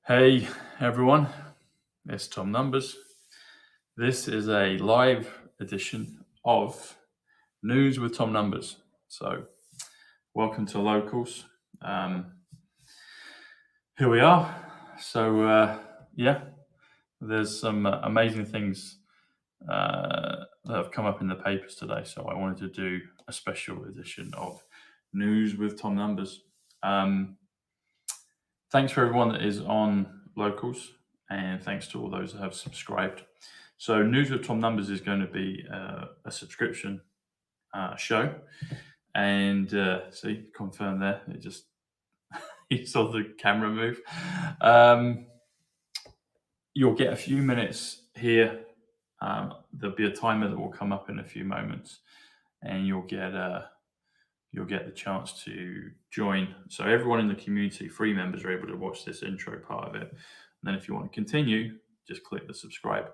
Hey everyone, it's Tom Numbers. This is a live edition of News with Tom Numbers. So, welcome to Locals. Here we are. So, there's some amazing things that have come up in the papers today. So, I wanted to do a special edition of News with Tom Numbers. Thanks for everyone that is on Locals, and thanks to all those that have subscribed. So News with Tom Numbers is going to be a subscription show, and see, confirm there. It just you saw the camera move. You'll get a few minutes here. There'll be a timer that will come up in a few moments, and you'll get the chance to join. So everyone in the community, free members, are able to watch this intro part of it. And then if you want to continue, just click the subscribe.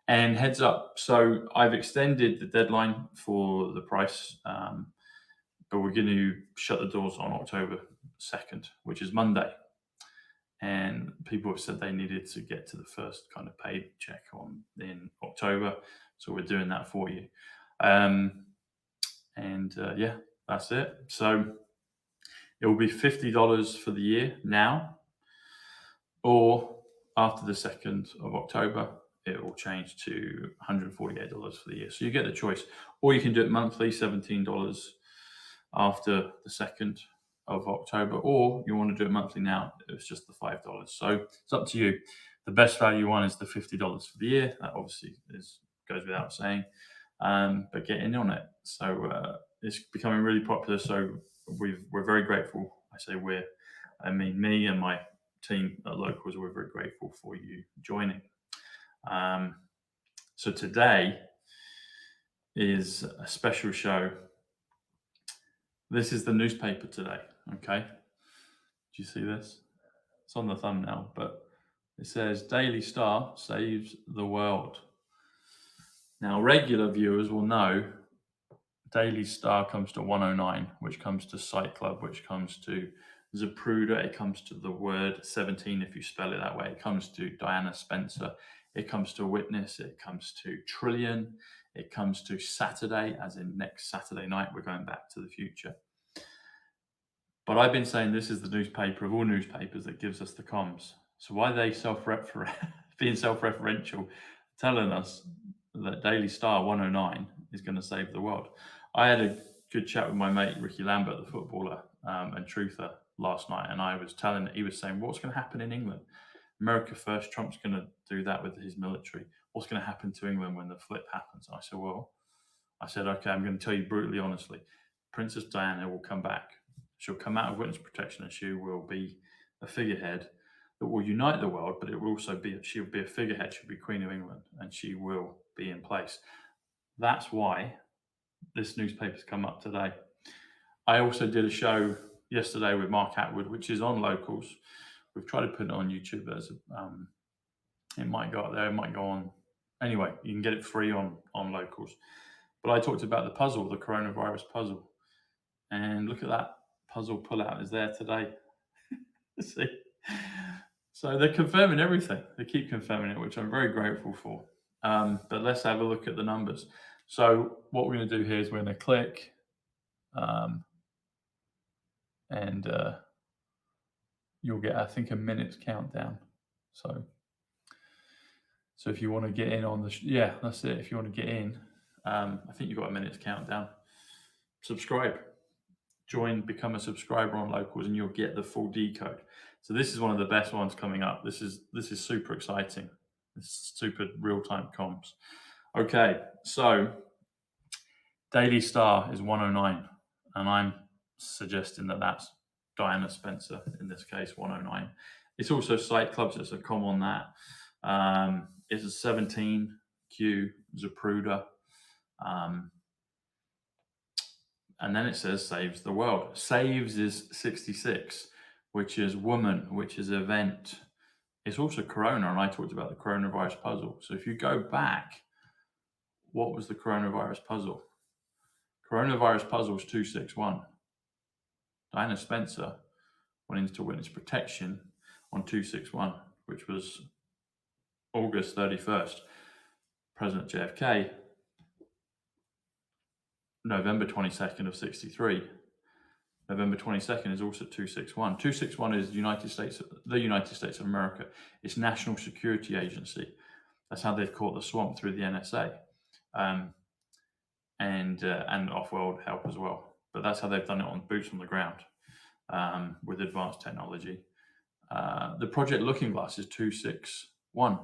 And heads up, so I've extended the deadline for the price, but we're going to shut the doors on October 2nd, which is Monday. And people have said they needed to get to the first kind of paid check in October. So we're doing that for you. That's it. So it will be $50 for the year now, or after the 2nd of October, it will change to $148 for the year. So you get the choice, or you can do it monthly, $17 after the 2nd of October, or you want to do it monthly now, it's just the $5. So it's up to you. The best value one is the $50 for the year. That obviously goes without saying, but get in on it. So it's becoming really popular. So we're very grateful. I say I mean me and my team at Locals. We're very grateful for you joining. So today is a special show. This is the newspaper today. Okay, do you see this? It's on the thumbnail, but it says Daily Star saves the world. Now, regular viewers will know Daily Star comes to 109, which comes to Psych Club, which comes to Zapruder, it comes to the word 17 if you spell it that way, it comes to Diana Spencer, it comes to Witness, it comes to Trillion, it comes to Saturday, as in next Saturday night, we're going back to the future. But I've been saying this is the newspaper of all newspapers that gives us the comms. So why are they being self-referential, telling us that Daily Star 109 is going to save the world? I had a good chat with my mate Ricky Lambert, the footballer and truther, last night, and he was saying, what's going to happen in England? America first, Trump's going to do that with his military. What's going to happen to England when the flip happens? I said, okay, I'm going to tell you brutally honestly, Princess Diana will come back. She'll come out of witness protection, and she will be a figurehead that will unite the world, but it will also she'll be a figurehead, she'll be Queen of England, and she will be in place. That's why this newspaper's come up today. I also did a show yesterday with Mark Atwood, which is on Locals. We've tried to put it on YouTube. It might go up there, it might go on. Anyway, you can get it free on Locals. But I talked about the puzzle, the coronavirus puzzle. And look at that puzzle pullout is there today. See? So they're confirming everything. They keep confirming it, which I'm very grateful for. But let's have a look at the numbers. So what we're going to do here is we're going to click and you'll get, I think, a minute's countdown. So if you want to get in on that's it. If you want to get in, I think you've got a minute's countdown. Subscribe. Join, become a subscriber on Locals, and you'll get the full decode. So this is one of the best ones coming up. This is super exciting. This is super real-time comms. Okay, so Daily Star is 109, and I'm suggesting that that's Diana Spencer in this case, 109. It's also Psych Club, so it's a com on that. It's a 17, Q, Zapruder. And then it says saves the world. Saves is 66, which is woman, which is event. It's also corona, and I talked about the coronavirus puzzle. So if you go back, what was the coronavirus puzzle? Coronavirus puzzle was 261. Diana Spencer went into witness protection on 261. which was August 31st. President JFK, November 22nd of 63. November 22nd is also 261. 261 is the United States of America. It's National Security Agency. That's how they've caught the swamp through the NSA, and off-world help as well. But that's how they've done it on boots on the ground with advanced technology. The Project Looking Glass is 261.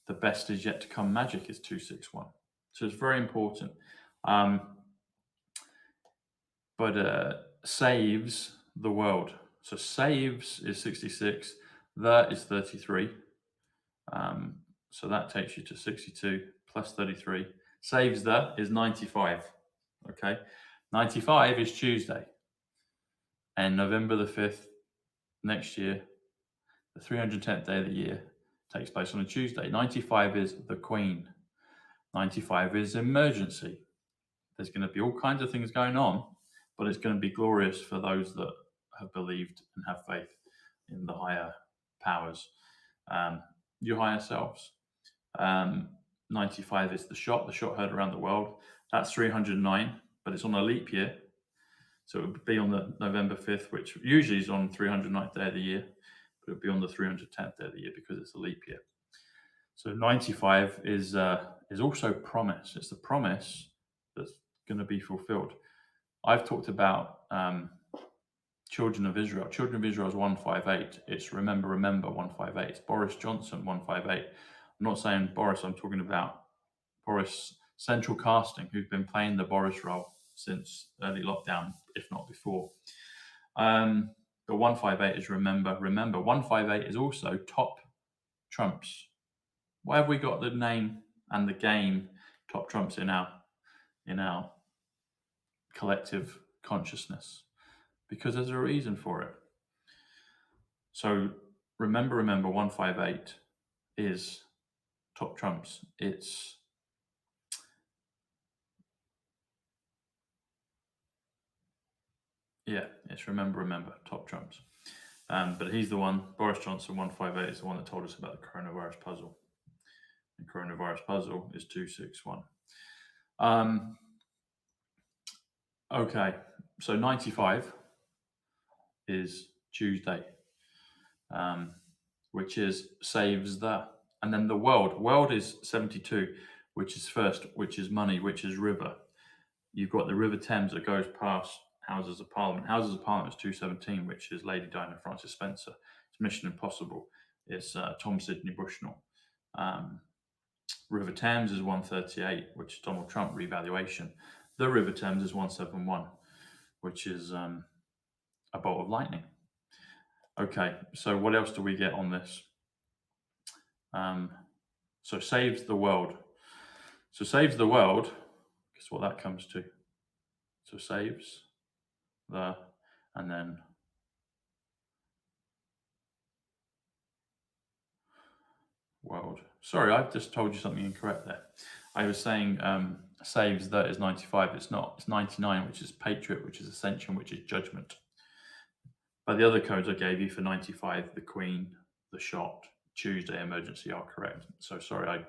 The best is yet to come magic is 261. So it's very important. But saves the world. So saves is 66. That is 33. So that takes you to 62 plus 33. Saves the is 95. Okay. 95 is Tuesday. And November the 5th next year, the 310th day of the year, takes place on a Tuesday. 95 is the Queen. 95 is emergency. There's going to be all kinds of things going on, but it's going to be glorious for those that have believed and have faith in the higher powers, your higher selves. 95 is the shot heard around the world. That's 309, but it's on a leap year. So it would be on the November 5th, which usually is on 309th day of the year, but it would be on the 310th day of the year because it's a leap year. So 95 is also promise. It's the promise that's going to be fulfilled. I've talked about Children of Israel. Children of Israel is 158. It's Remember 158. It's Boris Johnson 158. I'm not saying Boris, I'm talking about Boris Central Casting, who's been playing the Boris role since early lockdown, if not before. The 158 is Remember. 158 is also Top Trumps. Why have we got the name and the game Top Trumps in our collective consciousness? Because there's a reason for it. So remember 158 is Top Trumps. It's remember Top Trumps. But he's the one, Boris Johnson 158 is the one that told us about the coronavirus puzzle. The coronavirus puzzle is 261. Okay, so 95 is Tuesday, which is saves the, and then the world is 72, which is first, which is money, which is river. You've got the River Thames that goes past Houses of Parliament. Houses of Parliament is 217, which is Lady Diana Francis Spencer. It's Mission Impossible. It's Tom Sidney Bushnell. River Thames is 138, which is Donald Trump revaluation. The River Thames is 171, which is a bolt of lightning. Okay, so what else do we get on this? So saves the world. So saves the world, guess what that comes to? So saves the, and then world. Sorry, I've just told you something incorrect there. I was saying saves that is 95. It's not. It's 99, which is patriot, which is ascension, which is judgment. But the other codes I gave you for 95, the Queen, the shot, Tuesday, emergency are correct. So sorry, I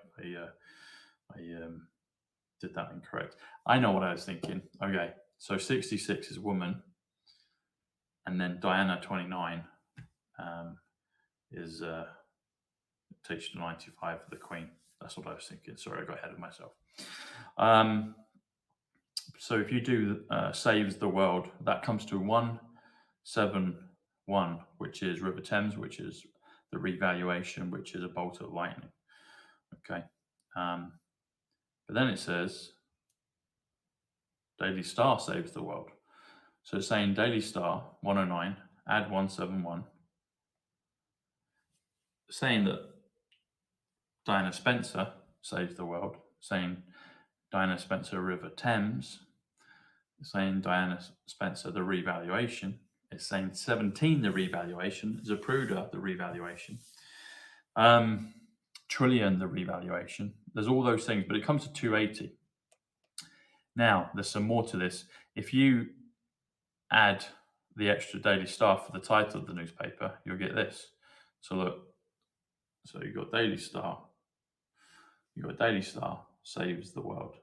did that incorrect. I know what I was thinking. Okay, so 66 is woman, and then Diana 29 is takes you to 95 for the Queen. That's what I was thinking. Sorry, I got ahead of myself. So if you do saves the world, that comes to 171, which is River Thames, which is the revaluation, which is a bolt of lightning. Okay. But then it says Daily Star saves the world. So it's saying Daily Star 109, add 171, saying that Diana Spencer saves the world, saying Diana Spencer River Thames, saying Diana Spencer the revaluation, it's saying 17 the revaluation, Zapruder the revaluation, Trillion the revaluation. There's all those things, but it comes to 280. Now, there's some more to this. If you add the extra daily star for the title of the newspaper, you'll get this. So look, so you've got Daily Star. You've got Daily Star saves the world.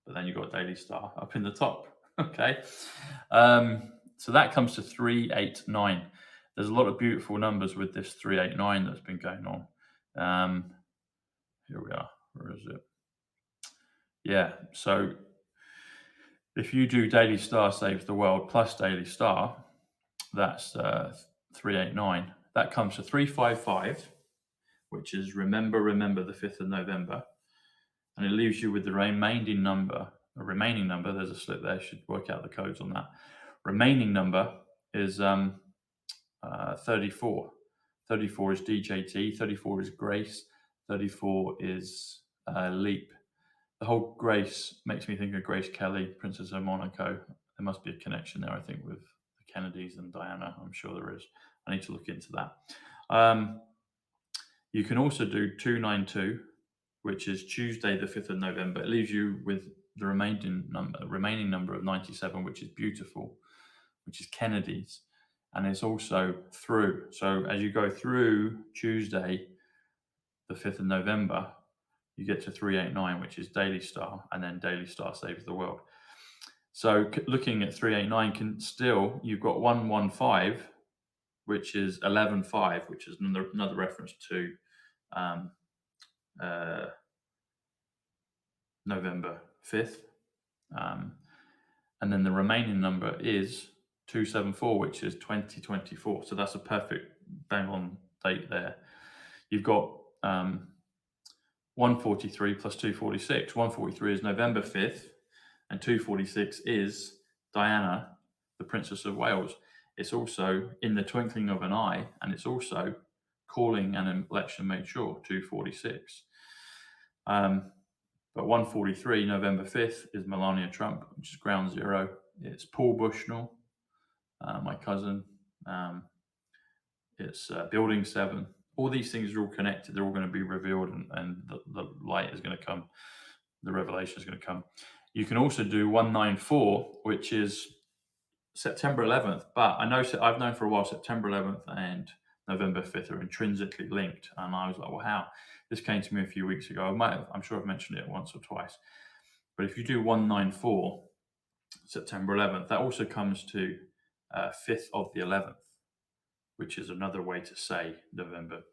But then you've got Daily Star up in the top. Okay. So that comes to 389. There's a lot of beautiful numbers with this 389 that's been going on. Here we are. Where is it? Yeah. So if you do Daily Star saves the world plus Daily Star, that's 389. That comes to 355, which is remember the 5th of November. And it leaves you with the remaining number. There's a slip there, should work out the codes on that. Remaining number is 34. 34 is DJT, 34 is Grace, 34 is Leap. The whole Grace makes me think of Grace Kelly, Princess of Monaco. There must be a connection there, I think, with the Kennedys and Diana. I'm sure there is. I need to look into that. You can also do 292, which is Tuesday, the 5th of November. It leaves you with the remaining number of 97, which is beautiful, which is Kennedy's. And it's also through. So as you go through Tuesday, the 5th of November, you get to 389, which is Daily Star, and then Daily Star saves the world. So looking at 389, you've got 115, which is 11.5, which is another reference to November 5th. And then the remaining number is 274, which is 2024. So that's a perfect bang on date there. You've got 143 plus 246. 143 is November 5th, and 246 is Diana, the Princess of Wales. It's also in the twinkling of an eye, and it's also calling an election made sure, 246. But 143, November 5th, is Melania Trump, which is ground zero. It's Paul Bushnell, my cousin. It's Building 7. All these things are all connected. They're all going to be revealed, and the light is going to come. The revelation is going to come. You can also do 194, which is September 11th. But I've known for a while September 11th and November 5th are intrinsically linked. And I was like, well, how? This came to me a few weeks ago. I'm sure I've mentioned it once or twice. But if you do 194, September 11th, that also comes to 5th of the 11th, which is another way to say November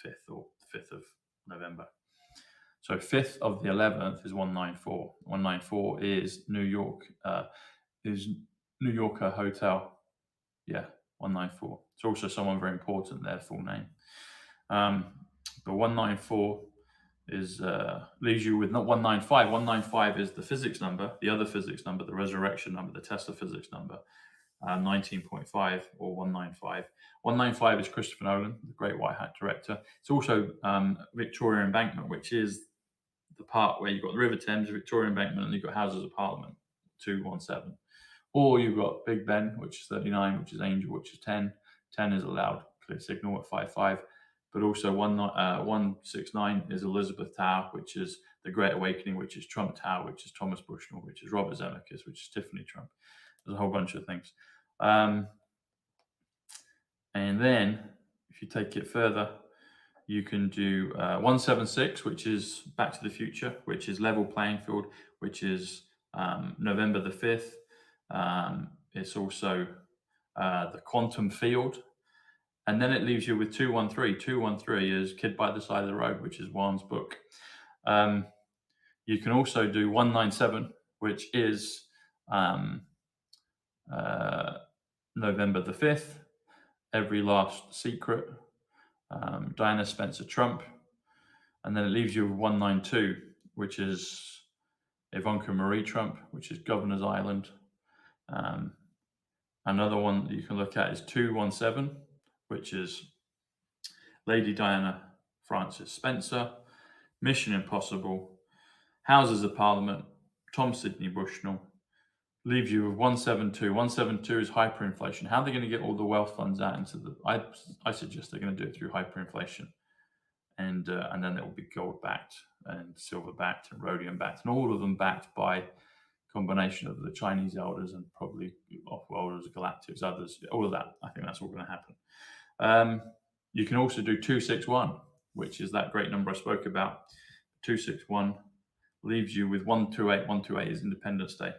5th or 5th of November. So 5th of the 11th is 194. 194 is New Yorker Hotel. Yeah, 194. It's also someone very important, their full name. But 194 is leaves you with not 195. 195 is the physics number, the other physics number, the resurrection number, the Tesla physics number, 19.5 or 195. 195 is Christopher Nolan, the great white hat director. It's also Victoria Embankment, which is the part where you've got the River Thames, Victoria Embankment, and you've got Houses of Parliament, 217. Or you've got Big Ben, which is 39, which is Angel, which is 10. 10 is a loud, clear signal at 55. But also 169 is Elizabeth Tower, which is the Great Awakening, which is Trump Tower, which is Thomas Bushnell, which is Robert Zemeckis, which is Tiffany Trump. There's a whole bunch of things. And then if you take it further, you can do 176, which is Back to the Future, which is Level Playing Field, which is November the 5th. It's also the Quantum Field. And then it leaves you with 213. 213 is Kid by the Side of the Road, which is Juan's book. You can also do 197, which is November the 5th, Every Last Secret, Diana Spencer Trump. And then it leaves you with 192, which is Ivanka Marie Trump, which is Governor's Island. Another one that you can look at is 217, which is Lady Diana Francis Spencer, Mission Impossible, Houses of Parliament, Tom Sidney Bushnell. Leaves you with 172. 172 is hyperinflation. How are they going to get all the wealth funds out into the... I suggest they're going to do it through hyperinflation. And then it will be gold backed and silver backed and rhodium backed, and all of them backed by combination of the Chinese elders and probably off-worlders, galactics, others, all of that. I think that's all going to happen. You can also do 261, which is that great number I spoke about. 261 leaves you with 128. 128 is Independence Day.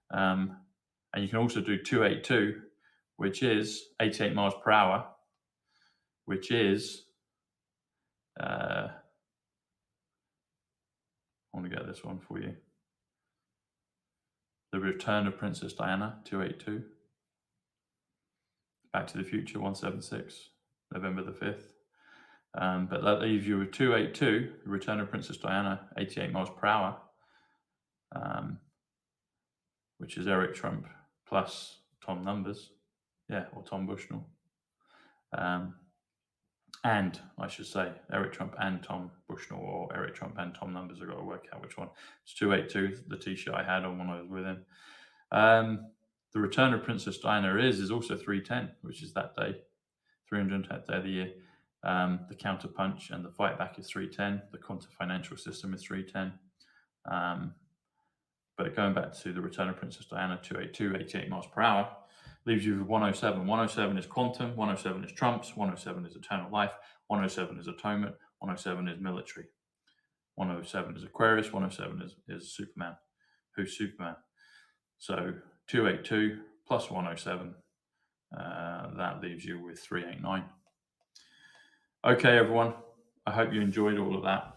And you can also do 282, which is 88 miles per hour, which is, I want to get this one for you. The Return of Princess Diana, 282. Back to the Future, 176, November the 5th. But that leaves you with 282, The Return of Princess Diana, 88 miles per hour, which is Eric Trump plus Tom Numbers, or Tom Bushnell. And I should say Eric Trump and Tom Bushnell, or Eric Trump and Tom Numbers. I've got to work out which one. It's 282, the t-shirt I had on when I was with him. The Return of Princess Diana is also 310, which is that day, 310th day of the year. The Counter Punch and the Fight Back is 310. The Quantum Financial System is 310. But going back to the Return of Princess Diana, 282, 88 miles per hour, leaves you with 107. 107 is quantum, 107 is trumps, 107 is eternal life, 107 is atonement, 107 is military. 107 is Aquarius, 107 is Superman. Who's Superman? So 282 plus 107, that leaves you with 389. Okay, everyone, I hope you enjoyed all of that.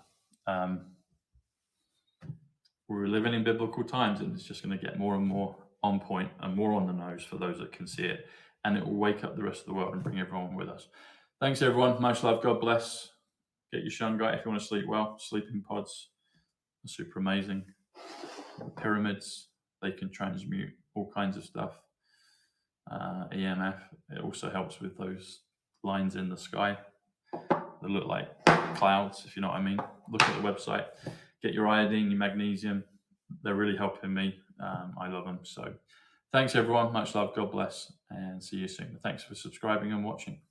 We're living in biblical times, and it's just going to get more and more on point and more on the nose for those that can see it, and it will wake up the rest of the world and bring everyone with us. Thanks, everyone. Much love. God bless. Get your shungite if you want to sleep well. Sleeping pods are super amazing. Pyramids, they can transmute all kinds of stuff. EMF, it also helps with those lines in the sky that look like clouds, if you know what I mean. Look at the website. Get your iodine, your magnesium. They're really helping me. I love them. So thanks, everyone. Much love. God bless. And see you soon. Thanks for subscribing and watching.